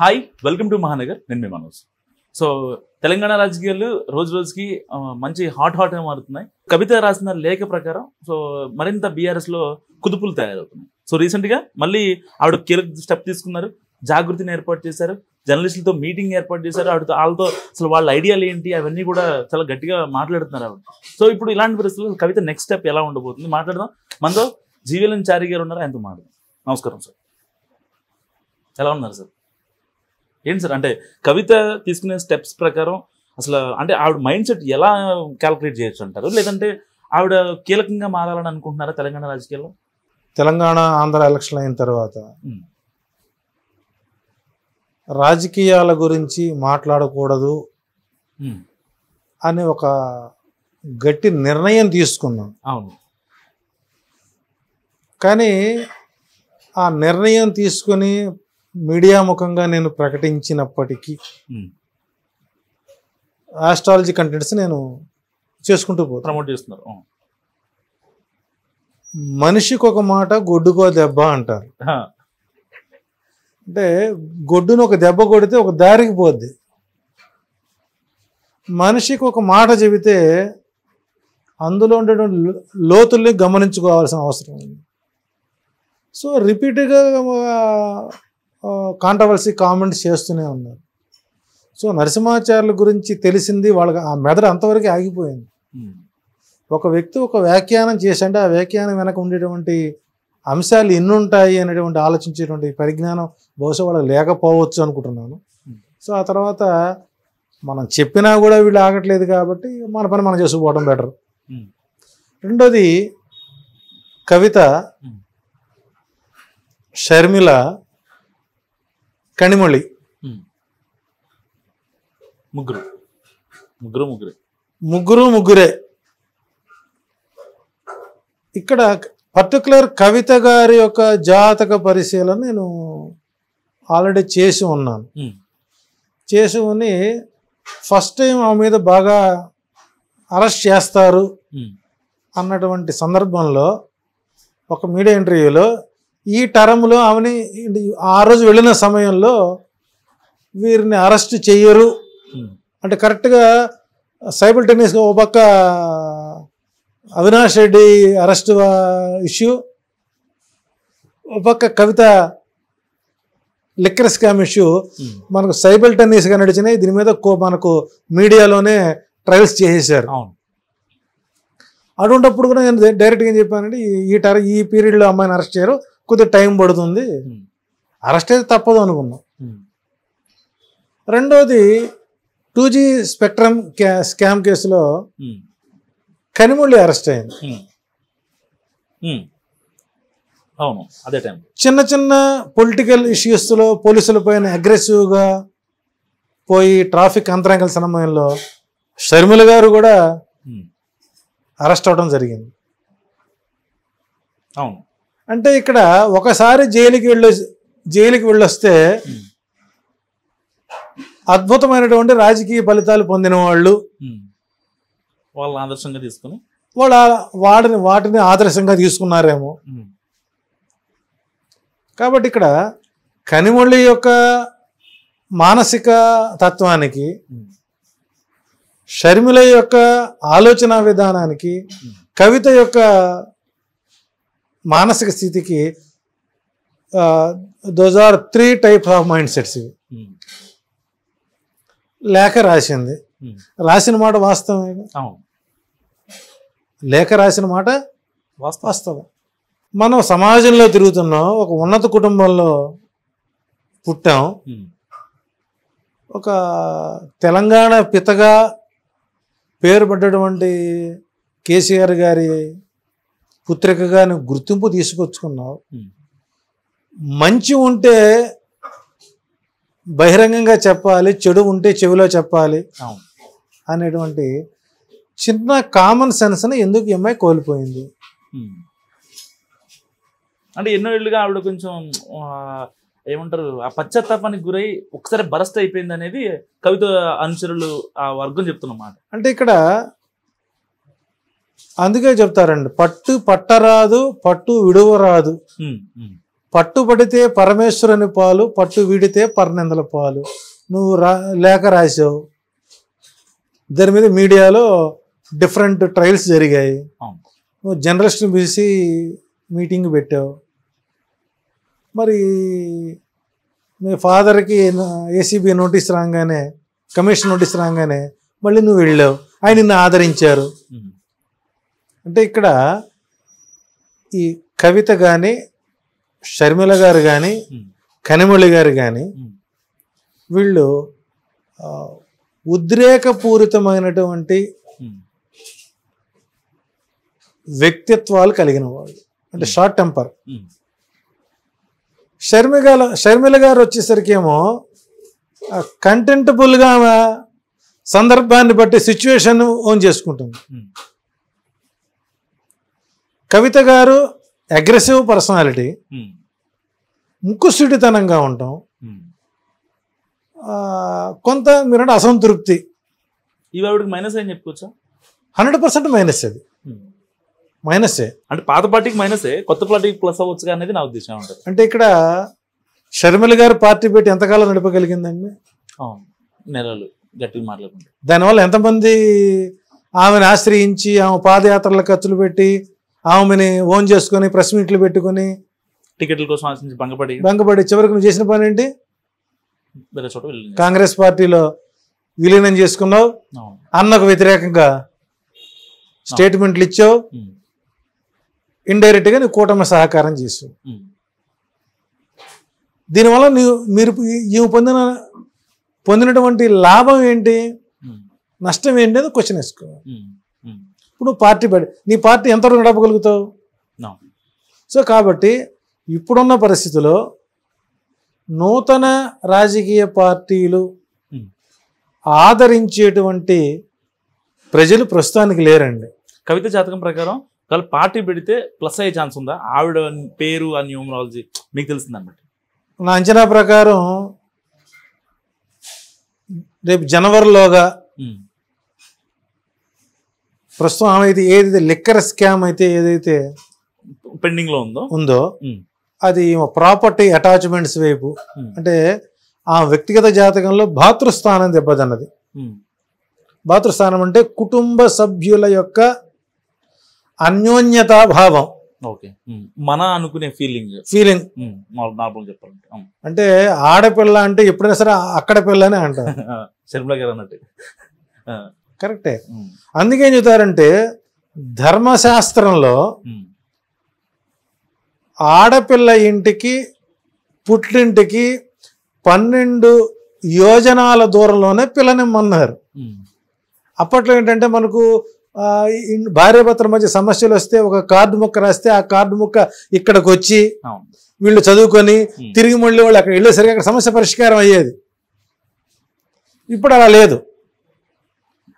Hi welcome to Mahanagar నేను మీ Manoj. So Telangana రాజకీయాలు రోజు రోజుకి మంచి హాట్గా మారుతున్నాయి. కవిత రాసిన లేఖ ప్రకారం సో మరింత బీఆర్ఎస్లో కుదుపులు తయారవుతున్నాయి. సో రీసెంట్గా మళ్ళీ ఆవిడ కీలక స్టెప్ తీసుకున్నారు, జాగృతిని ఏర్పాటు చేశారు, జర్నలిస్టులతో మీటింగ్ ఏర్పాటు చేశారు. ఆవిడతో అసలు వాళ్ళ ఐడియాలు ఏంటి అవన్నీ కూడా చాలా గట్టిగా మాట్లాడుతున్నారు ఆవిడ. సో ఇప్పుడు ఇలాంటి పరిస్థితుల్లో కవిత నెక్స్ట్ స్టెప్ ఎలా ఉండబోతుంది మాట్లాడదాం. మనతో జీవీఎల్ఎన్ చారి గారు ఉన్నారు, ఆయనతో మాట్లాడదాం. నమస్కారం సార్, ఎలా ఉన్నారు సార్? ఏంటి సార్ అంటే కవిత తీసుకునే స్టెప్స్ ప్రకారం అసలు అంటే ఆవిడ మైండ్ సెట్ ఎలా క్యాల్కులేట్ చేయొచ్చు అంటారు, లేదంటే ఆవిడ కీలకంగా మారాలని అనుకుంటున్నారా తెలంగాణ రాజకీయాల్లో? తెలంగాణ ఆంధ్ర ఎలక్షన్ అయిన తర్వాత రాజకీయాల గురించి మాట్లాడకూడదు అని ఒక గట్టి నిర్ణయం తీసుకున్నాం. అవును, కానీ ఆ నిర్ణయం తీసుకుని మీడియా ముఖంగా నేను ప్రకటించినప్పటికీ ఆస్ట్రాలజీ కంటెంట్స్ నేను చేసుకుంటూ పోతాను, ప్రమోట్ చేస్తున్నారు. మనిషికి ఒక మాట గొడ్డుకో దెబ్బ అంటారు. అంటే గొడ్డును ఒక దెబ్బ కొడితే ఒక దారికి పోద్ది. మనిషికి ఒక మాట చెబితే అందులో ఉండేటువంటి లోతుల్ని గమనించుకోవాల్సిన అవసరం ఉంది. సో రిపీట్గా కాంట్రవర్సీ కామెంట్స్ చేస్తూనే ఉన్నారు. సో నరసింహాచార్యుల గురించి తెలిసింది వాళ్ళకి ఆ మెదడు అంతవరకు ఆగిపోయింది. ఒక వ్యక్తి ఒక వ్యాఖ్యానం చేసంటే ఆ వ్యాఖ్యానం వెనక ఉండేటువంటి అంశాలు ఎన్ని ఉంటాయి అనేటువంటి ఆలోచించేటువంటి పరిజ్ఞానం బహుశా వాళ్ళకి లేకపోవచ్చు అనుకుంటున్నాను. సో ఆ తర్వాత మనం చెప్పినా కూడా వీళ్ళు ఆగట్లేదు కాబట్టి మన పని మనం చేసుకుపోవడం బెటర్. రెండోది, కవిత, షర్మిల, కనిమొళి ముగ్గురే. ఇక్కడ పర్టికులర్ కవిత గారి యొక్క జాతక పరిశీలన నేను ఆల్రెడీ చేసి ఉన్నాను. చేసి ఉని ఫస్ట్ టైం ఆమె మీద బాగా అరెస్ట్ చేస్తారు అన్నటువంటి సందర్భంలో ఒక మీడియా ఇంటర్వ్యూలో ఈ టర్మ్లో ఆమెని ఆ రోజు వెళ్ళిన సమయంలో వీరిని అరెస్ట్ చెయ్యరు అంటే కరెక్ట్గా సైమల్టేనియస్గా ఒక పక్క అవినాష్ రెడ్డి అరెస్ట్ ఇష్యూ, ఒక పక్క కవిత లిక్కర్ స్కామ్ ఇష్యూ మనకు సైమల్టేనియస్గా నడిచినాయి. దీని మీద మనకు మీడియాలోనే ట్రయల్స్ చేసేసారు. అటువంటిప్పుడు కూడా నేను డైరెక్ట్గా ఏం చెప్పానంటే ఈ పీరియడ్లో అమ్మాయిని అరెస్ట్ చేయరు, కొద్దిగా టైం పడుతుంది, అరెస్ట్ అయితే తప్పదు అనుకున్నాం. రెండోది, 2G స్పెక్ట్రమ్ స్కామ్ కేసులో కనిమొళి అరెస్ట్ అయింది. చిన్న చిన్న పొలిటికల్ ఇష్యూస్లో పోలీసుల పైన అగ్రెసివ్గా పోయి ట్రాఫిక్ అంతరాంగల సమయంలో షర్మిల గారు కూడా అరెస్ట్ అవడం జరిగింది. అవును, అంటే ఇక్కడ ఒకసారి జైలుకి వెళ్ళొస్తే అద్భుతమైనటువంటి రాజకీయ ఫలితాలు పొందిన వాళ్ళు వాళ్ళని ఆదర్శంగా తీసుకుని వాటిని ఆదర్శంగా తీసుకున్నారేమో. కాబట్టి ఇక్కడ కనిమొళి యొక్క మానసిక తత్వానికి, షర్మిల యొక్క ఆలోచన విధానానికి, కవిత యొక్క మానసిక స్థితికి those are 3 types of mind sets. ఇవి లేఖ రాసింది, రాసిన మాట వాస్తవమే. లేఖ రాసిన మాట వాస్తవం. మనం సమాజంలో తిరుగుతున్నాం, ఒక ఉన్నత కుటుంబంలో పుట్టాం, ఒక తెలంగాణ పితగా పేరు పడ్డటువంటి కేసీఆర్ గారి పుత్రికగా గుర్తింపు తీసుకొచ్చుకున్నావు. మంచి ఉంటే బహిరంగంగా చెప్పాలి, చెడు ఉంటే చెవిలో చెప్పాలి అనేటువంటి చిన్న కామన్ సెన్స్ని ఎందుకు ఈ అమ్మాయి కోల్పోయింది? అంటే ఎన్నో ఏళ్ళుగా ఆవిడ కొంచెం ఏమంటారు ఆ పశ్చాత్తాపానికి గురై ఒకసారి బరస్ట్ అయిపోయింది అనేది కవిత అనుచరులు ఆ వర్గం చెప్తున్నమాట. అంటే ఇక్కడ అందుకే చెప్తారండి, పట్టు పట్టరాదు, పట్టు విడువరాదు పట్టుబడితే పరమేశ్వరుని పాలు, పట్టు వీడితే పరనిందల పాలు. నువ్వు లేఖ రాసావు, దాని మీద మీడియాలో డిఫరెంట్ ట్రయల్స్ జరిగాయి. నువ్వు జర్నలిస్ట్ని పిలిచి మీటింగ్ పెట్టావు. మరి మీ ఫాదర్కి ఏసీబీ నోటీస్ రాగానే, కమిషన్ నోటీస్ రాగానే మళ్ళీ నువ్వు వెళ్ళావు, ఆయన నిన్ను ఆదరించారు. అంటే ఇక్కడ ఈ కవిత కానీ, షర్మిల గారు కానీ, కనిమొళి గారు కానీ వీళ్ళు ఉద్రేకపూరితమైనటువంటి వ్యక్తిత్వాలు కలిగిన వాళ్ళు, అంటే షార్ట్ టెంపర్. షర్మిల గారు వచ్చేసరికి ఏమో కంటెంటబుల్గా సందర్భాన్ని బట్టి సిచ్యువేషన్ ఓన్ చేసుకుంటుంది. కవిత గారు అగ్రెసివ్ పర్సనాలిటీ, ముక్కుసూటితనంగా ఉంటాం, కొంత మీరంటే అసంతృప్తి. ఇవి మైనస్ అని చెప్పుకోవచ్చా? 100% మైనస్. అది మైనసే. అంటే పాత పార్టీకి మైనసే, కొత్త పార్టీకి ప్లస్ అవ్వచ్చు అనేది నా ఉద్దేశం ఉంటుంది. అంటే ఇక్కడ షర్మిల గారు పార్టీ పెట్టి ఎంతకాలం నడపగలిగిందండి? నెలలు గట్టిగా మాట్లాడుకుంటే. దానివల్ల ఎంతమంది ఆమెను ఆశ్రయించి, ఆమె పాదయాత్రల ఖర్చులు పెట్టి, ఆమెని ఓన్ చేసుకొని ప్రెస్ మీట్లు పెట్టుకొని టికెట్ల కోసం ఆశించి భంగపడి చివరికి నువ్వు చేసిన పని ఏంటి? వేరే చోట కాంగ్రెస్ పార్టీలో విలీనం చేసుకున్నావు, అన్నకు వ్యతిరేకంగా స్టేట్మెంట్లు ఇచ్చావు, ఇండైరెక్ట్గా నువ్వు కూటమి సహకారం చేసావు. దీనివల్ల మీరు పొందినటువంటి లాభం ఏంటి, నష్టం ఏంటి అని క్వశ్చన్ వేసుకోవాలి. ఇప్పుడు నీ పార్టీ ఎంతవరకు నడపగలుగుతావు? సో కాబట్టి ఇప్పుడున్న పరిస్థితిలో నూతన రాజకీయ పార్టీలు ఆదరించేటువంటి ప్రజలు ప్రస్తుతానికి లేరండి. కవిత జాతకం ప్రకారం వాళ్ళు పార్టీ పెడితే ప్లస్ అయ్యే ఛాన్స్ ఉందా? ఆవిడ పేరు, ఆ న్యూమరాలజీ మీకు తెలిసిందన్నమాట. నా అంచనా ప్రకారం రేపు జనవరిలోగా ప్రస్తుతం ఆమె ఏదైతే లిక్కర్ స్కామ్ అయితే ఏదైతే పెండింగ్ లో ఉందో అది ప్రాపర్టీ అటాచ్మెంట్స్ వైపు, అంటే ఆ వ్యక్తిగత జాతకంలో భాతృస్థానం దెబ్బతిన్నది. భాతృస్థానం అంటే కుటుంబ సభ్యుల యొక్క అన్యోన్యతాభావం, మన అనుకునే ఫీలింగ్ నార్మల్ చెప్పాలంటే. అంటే ఆడపిల్ల అంటే ఎప్పుడైనా సరే అక్కడ పిల్ల అని అంటారు. శర్మిల గారు అన్నట్టు కరెక్టే. అందుకేం చెబుతారంటే ధర్మశాస్త్రంలో ఆడపిల్ల ఇంటికి పుట్టింటికి 12 యోజనాల దూరంలోనే పిల్లనిమ్మన్నారు. అప్పట్లో ఏంటంటే మనకు భార్యాభర్తల మధ్య సమస్యలు వస్తే ఒక కార్డు ముక్క రాస్తే ఆ కార్డు ముక్క ఇక్కడికి వచ్చి వీళ్ళు చదువుకొని తిరిగి మళ్ళీ వాళ్ళు అక్కడ వెళ్ళేసరికి అక్కడ సమస్య పరిష్కారం అయ్యేది. ఇప్పుడు అలా లేదు,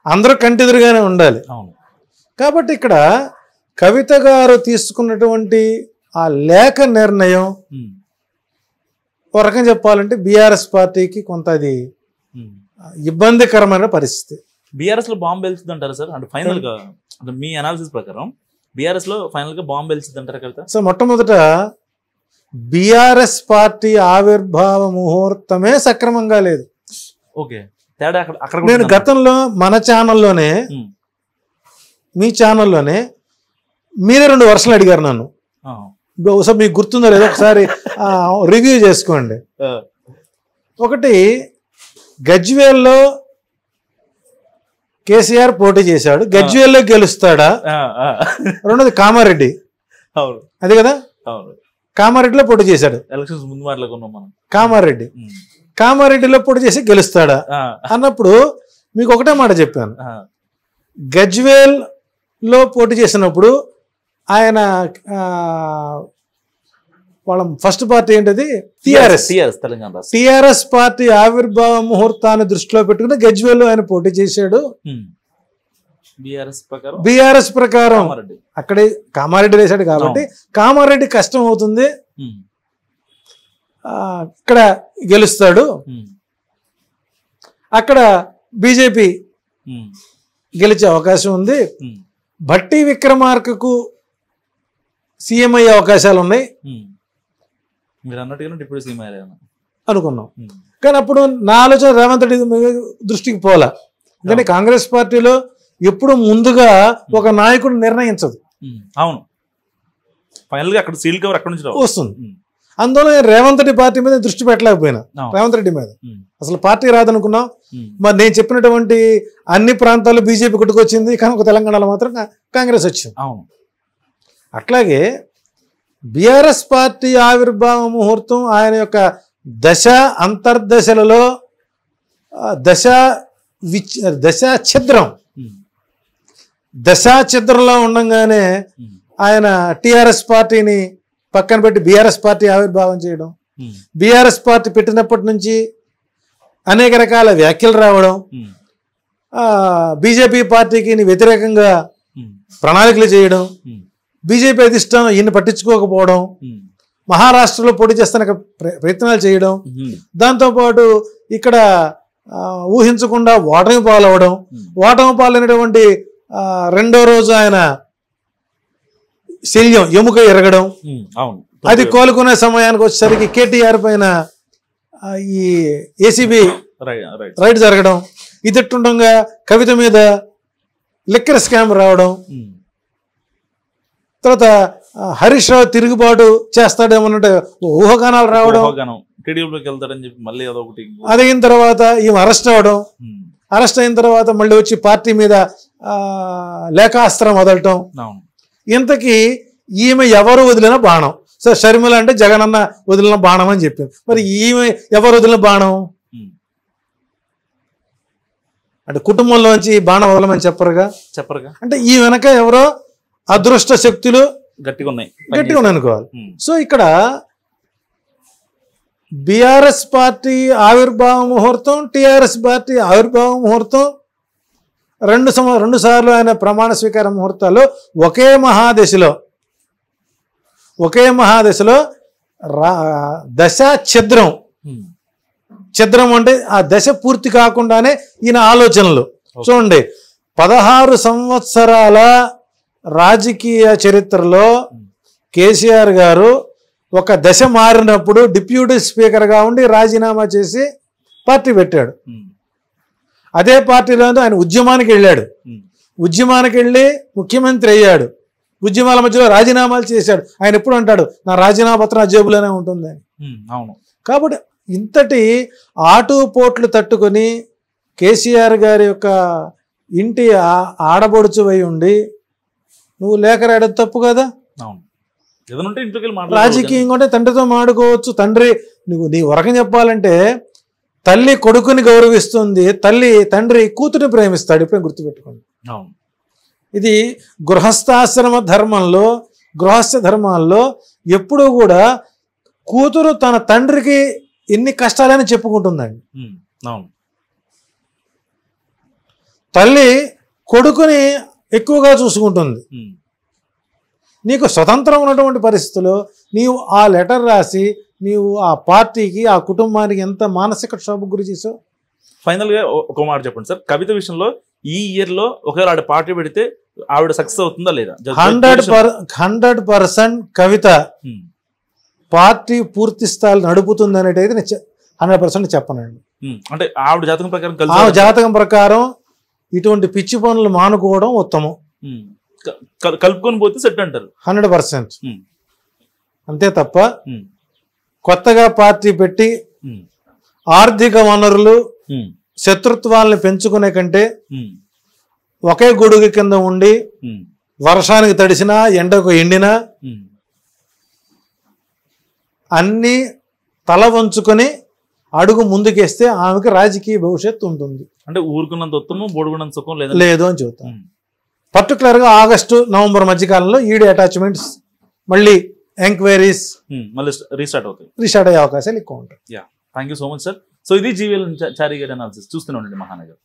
అందరూ కంటిదురుగానే ఉండాలి. కాబట్టి ఇక్కడ కవిత గారు తీసుకున్నటువంటి ఆ లేఖ నిర్ణయం ఒక రకం చెప్పాలంటే బీఆర్ఎస్ పార్టీకి కొంత అది ఇబ్బందికరమైన పరిస్థితి. బీఆర్ఎస్ లో బాంబు వెళ్తుంది అంటారు సార్? అంటే ఫైనల్ గా, అంటే మీ అనాలిసిస్ ప్రకారం బీఆర్ఎస్ లో ఫైనల్ గా బాంబు వెళ్తుంది అంటారు కవిత? సో మొట్టమొదట బీఆర్ఎస్ పార్టీ ఆవిర్భావ ముహూర్తమే సక్రమంగా లేదు. ఓకే, తేడా అక్కడ. నేను గతంలో మన ఛానల్లోనే, మీ ఛానల్లోనే మీరే 2 వర్షాలు అడిగారు నన్ను. ఒకసారి మీకు గుర్తుందో లేదో ఒకసారి రివ్యూ చేసుకోండి. ఒకటి, గజ్వేల్లో కేసీఆర్ పోటీ చేశాడు, గజ్వేల్లో గెలుస్తాడా? రెండోది కామారెడ్డి, అదే కదా, కామారెడ్డిలో పోటీ చేశాడు. ఎలక్షన్స్ ముందు మాట్లాడుకున్నాం మనం. కామారెడ్డిలో పోటీ చేసి గెలుస్తాడా అన్నప్పుడు మీకు ఒకటే మాట చెప్పాను. గజ్వేల్ లో పోటీ చేసినప్పుడు ఆయన వాళ్ళ ఫస్ట్ పార్టీ ఏంటది? టిఆర్ఎస్ పార్టీ ఆవిర్భావ ముహూర్తాన్ని దృష్టిలో పెట్టుకుని గజ్వేల్లో ఆయన పోటీ చేశాడు. బీఆర్ఎస్ ప్రకారం అక్కడే కామారెడ్డి వేశాడు కాబట్టి కామారెడ్డి కష్టం అవుతుంది, ఇక్కడ గెలుస్తాడు, అక్కడ బీజేపీ గెలిచే అవకాశం ఉంది, భట్టి విక్రమార్కకు సీఎం అయ్యే అవకాశాలు ఉన్నాయి, మీరు అన్నట్టుగా డిప్యూటీ సీఎం అయ్యారు అనుకున్నాం. కానీ అప్పుడు నా ఆలోచన రేవంత్ రెడ్డి దృష్టికి పోలా. ఎందుకంటే కాంగ్రెస్ పార్టీలో ఎప్పుడు ముందుగా ఒక నాయకుడు నిర్ణయించదు. అవును, ఫైనల్ గా అక్కడ సీల్ కవర్ అక్కడ నుంచి వస్తుంది. అందువల్ల రేవంత్ రెడ్డి పార్టీ మీద దృష్టి పెట్టలేకపోయినా, రేవంత్ రెడ్డి మీద అసలు పార్టీ రాదనుకున్నాం. మరి నేను చెప్పినటువంటి అన్ని ప్రాంతాల్లో బీజేపీ కొట్టుకొచ్చింది, కానీ ఒక తెలంగాణలో మాత్రం కాంగ్రెస్ వచ్చింది. అవును, అట్లాగే బీఆర్ఎస్ పార్టీ ఆవిర్భావ ముహూర్తం ఆయన యొక్క దశ అంతర్దశలలో దశాఛిద్రంలో ఉండగానే ఆయన టీఆర్ఎస్ పార్టీని పక్కన పెట్టి బీఆర్ఎస్ పార్టీ ఆవిర్భావం చేయడం, బీఆర్ఎస్ పార్టీ పెట్టినప్పటి నుంచి అనేక రకాల వ్యాఖ్యలు రావడం, బీజేపీ పార్టీకి వ్యతిరేకంగా ప్రణాళికలు చేయడం, బీజేపీ అధిష్టానం ఈయన పట్టించుకోకపోవడం, మహారాష్ట్రలో పోటీ చేస్తున్న ప్రయత్నాలు చేయడం, దాంతోపాటు ఇక్కడ ఊహించకుండా ఓటమి పాలవడం, ఓటమి పాలైనటువంటి రెండో రోజు ఆయన శల్యం ఎముక ఎరగడం, అది కోలుకునే సమయానికి వచ్చేసరికి కేటీఆర్ పైన ఈ ఏసీబీ రైడ్ జరగడం, ఇదిట్టుండగా కవిత మీద లిక్కర్ స్కామ్ రావడం, తర్వాత హరీష్ రావు తిరుగుబాటు చేస్తాడేమన్నట్టు ఊహాగానాలు రావడం, అదైన తర్వాత ఈమె అరెస్ట్ అవ్వడం, అరెస్ట్ అయిన తర్వాత మళ్ళీ వచ్చి పార్టీ మీద లేఖాస్త్రం వదలటం. ఇంతకీ ఈమె ఎవరు వదిలిన బాణం? సార్ షర్మిల అంటే జగనన్న వదిలిన బాణం అని చెప్పింది. మరి ఈమె ఎవరు వదిలిన బాణం అంటే కుటుంబంలోంచి బాణం వదలమని చెప్పరుగా. అంటే ఈ వెనక ఎవరో అదృష్ట శక్తులు గట్టిగా ఉన్నాయి అనుకోవాలి. సో ఇక్కడ బీఆర్ఎస్ పార్టీ ఆవిర్భావ ముహూర్తం, టీఆర్ఎస్ పార్టీ ఆవిర్భావ ముహూర్తం రెండు సార్లు ఆయన ప్రమాణ స్వీకార ముహూర్తాల్లో ఒకే మహాదశలో ఛిద్రం అంటే ఆ దశ పూర్తి కాకుండానే ఈయన ఆలోచనలు చూడండి. 16 సంవత్సరాల రాజకీయ చరిత్రలో కేసీఆర్ గారు ఒక దశ మారినప్పుడు డిప్యూటీ స్పీకర్గా ఉండి రాజీనామా చేసి పార్టీ పెట్టాడు. అదే పార్టీలో ఆయన ఉద్యమానికి వెళ్ళాడు, ఉద్యమానికి వెళ్ళి ముఖ్యమంత్రి అయ్యాడు, ఉద్యమాల మధ్యలో రాజీనామాలు చేశాడు. ఆయన ఎప్పుడు అంటాడు నా రాజీనామా పత్రం జేబులోనే ఉంటుంది అని. కాబట్టి ఇంతటి ఆటుపోట్లు తట్టుకొని కేసీఆర్ గారి యొక్క ఇంటి ఆడబడుచువై ఉండి నువ్వు లేఖ రాయడం తప్పు కదా. రాజకీయంగా ఉంటే తండ్రితో మాడుకోవచ్చు. తండ్రి నీ వరకం చెప్పాలంటే తల్లి కొడుకుని గౌరవిస్తుంది, తండ్రి కూతురిని ప్రేమిస్తాడు. ఇప్పుడే గుర్తుపెట్టుకోండి. ఇది గృహస్థ ధర్మాల్లో ఎప్పుడూ కూడా కూతురు తన తండ్రికి ఎన్ని కష్టాలని చెప్పుకుంటుందండి. తల్లి కొడుకుని ఎక్కువగా చూసుకుంటుంది. నీకు స్వతంత్రం ఉన్నటువంటి పరిస్థితుల్లో నీవు ఆ లెటర్ రాసి నీవు ఆ పార్టీకి ఆ కుటుంబానికి ఎంత మానసిక క్షోభకు గురి చేసావు. ఫైనల్గా ఒక మాట చెప్పండి సార్, కవిత విషయంలో ఈ ఇయర్లో ఒకవేళ ఆవిడ పార్టీ పెడితే ఆవిడ సక్సెస్ అవుతుందా లేదా? 100% కవిత పార్టీ పూర్తి స్థాయిలో నడుపుతుంది అనేటైతే నేను 100% చెప్పనండి. అంటే ఆవిడ జాతకం ప్రకారం జాతకం ప్రకారం ఇటువంటి పిచ్చి పనులు మానుకోవడం ఉత్తమం. కలుపుకొని పోతే సెట్ అంటారు 100%. అంతే తప్ప కొత్తగా పార్టీ పెట్టి ఆర్థిక వనరులు శత్రుత్వాలను పెంచుకునే కంటే ఒకే గొడుగు కింద ఉండి వర్షానికి తడిసినా ఎండకు ఎండినా అన్నీ తల వంచుకొని అడుగు ముందుకేస్తే ఆమెకి రాజకీయ భవిష్యత్తు ఉంటుంది. అంటే ఊరుకున్నంత ఉత్తమం బోడుకున్నంత సుఖం లేదు అని చెబుతాం. పర్టికులర్గా ఆగస్టు నవంబర్ మధ్యకాలంలో ఈడీ అటాచ్మెంట్స్ మళ్ళీ ఎంక్వైరీస్ మళ్ళీ రీస్టార్ట్ అయ్యే అవకాశాలు ఎక్కువ ఉంటాయి. Thank you so much sir. So ఇది జీవీఎల్ చారి గారి అనాలిసిస్. చూస్తూనే ఉండండి మహానగర్.